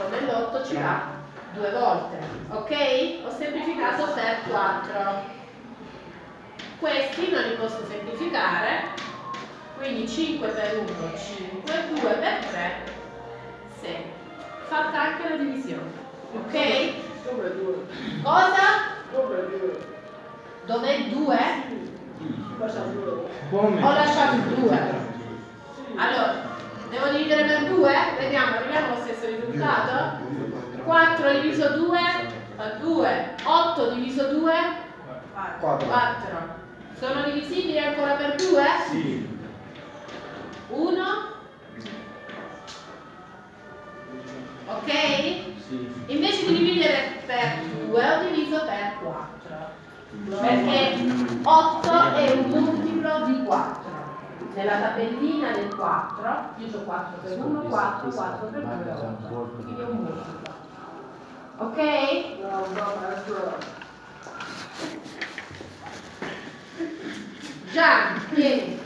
4 nell'8 ci va 2 volte, ok? Ho semplificato per 4. Questi non li posso semplificare, quindi 5 per 1, 5, 2 per 3, 6. Fatta anche la divisione, ok? Dov'è 2? Cosa? Dov'è 2? Dov'è 2? Come? Ho lasciato il 2. Allora, devo dividere per 2? Vediamo, arriviamo allo stesso risultato? 4 diviso 2 fa 2. 8 diviso 2? 4. Sono divisibili ancora per 2? Sì. 1? Ok? Sì. Invece di dividere per 2 ho diviso per 4. Perché 8 è un multiplo di 4. Nella tabellina del 4, io ho 4 per 1, 4, 4 per 2, 8. Quindi è un multiplo. Ok? Gian, vieni.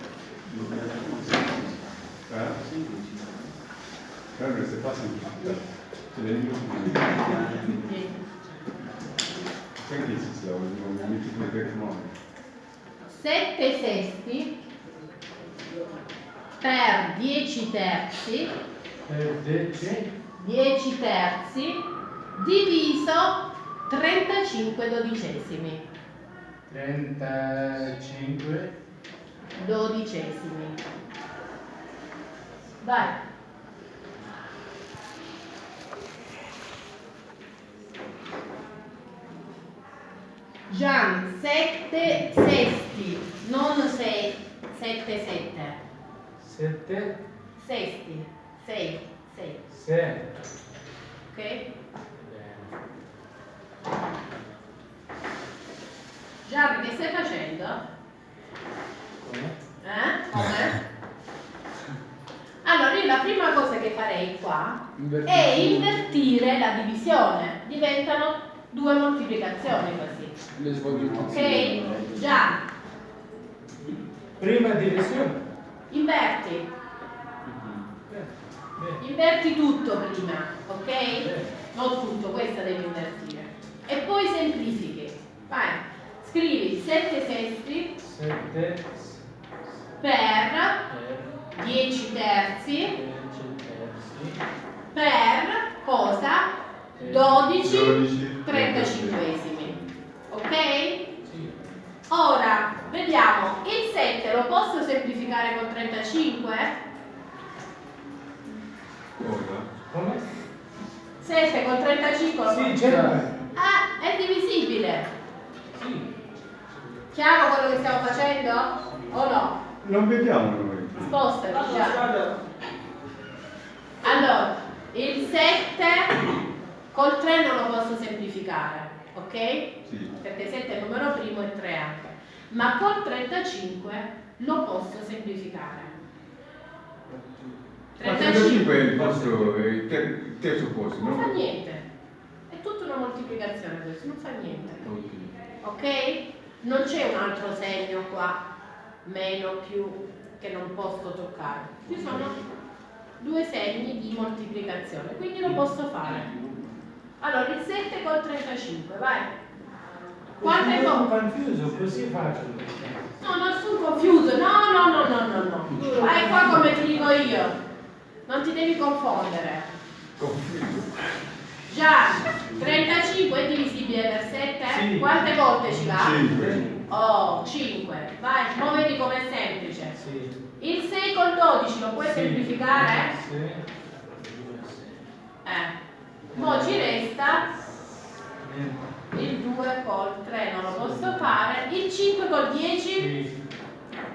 C'est pas simple. C'est la nuit. C'est qui c'est ça? On multiplie directement. 7 sesti per 10 terzi, 10 terzi diviso 35 dodicesimi. 35 Dodicesimi. Vai. Gian, 7 sesti, non 6, 7 sette. 7 Sesti, 6, 6. 6. Ok? Gian, che stai facendo? Come? Allora, io la prima cosa che farei qua è invertire la divisione. Diventano 2 moltiplicazioni così. Ok? Già. Prima divisione. Inverti. Inverti tutto prima, ok? Non tutto, questa devi invertire. E poi semplifichi. Vai. Scrivi 7 sesti 7 per 10 terzi 10 terzi per cosa? 12 35esimi. Ok? Sì. Ora vediamo, il 7 lo posso semplificare con 35? Come? 7 con 35 lo Sì, posso... certo. Ah, è divisibile. Sì. Chiaro quello che stiamo facendo? O no? Non vediamo noi. Spostati già. Allora, il 7 col 3 non lo posso semplificare, ok? Sì. Perché 7 è il numero primo e 3 anche. Ma col 35 lo posso semplificare. 35 è il vostro il terzo posto, Non fa no? niente. È tutta una moltiplicazione questo, non fa niente. Ok. Ok? Non c'è un altro segno qua, meno, più, che non posso toccare. Ci sono 2 segni di moltiplicazione, quindi lo posso fare. Allora, il 7 col 35, vai. Quante Sono cose? confuso, così facile. No, non sono confuso, no. Vai qua come ti dico io. Non ti devi confondere. Già, 35 è divisibile per 7? Sì. Quante volte ci va? 5. Oh, 5. Vai, mo vedi com'è semplice. Sì. Il 6 col 12 lo puoi semplificare? Sì. Mo ci resta Niente. il 2 col 3, non lo posso fare. Il 5 col 10? Sì.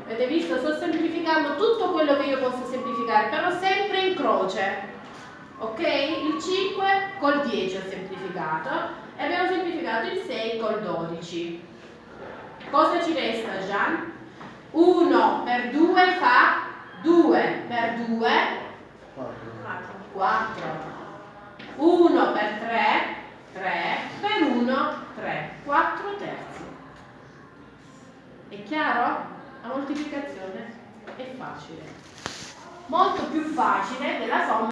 Avete visto? Sto semplificando tutto quello che io posso semplificare, però sempre in croce. Ok? Il 5 col 10 ho semplificato e abbiamo semplificato il 6 col 12. Cosa ci resta, Gian? 1 per 2 fa 2 per 2 4. 1 per 3 3 per 1 3. 4 terzi. È chiaro? La moltiplicazione è facile. Molto più facile della somma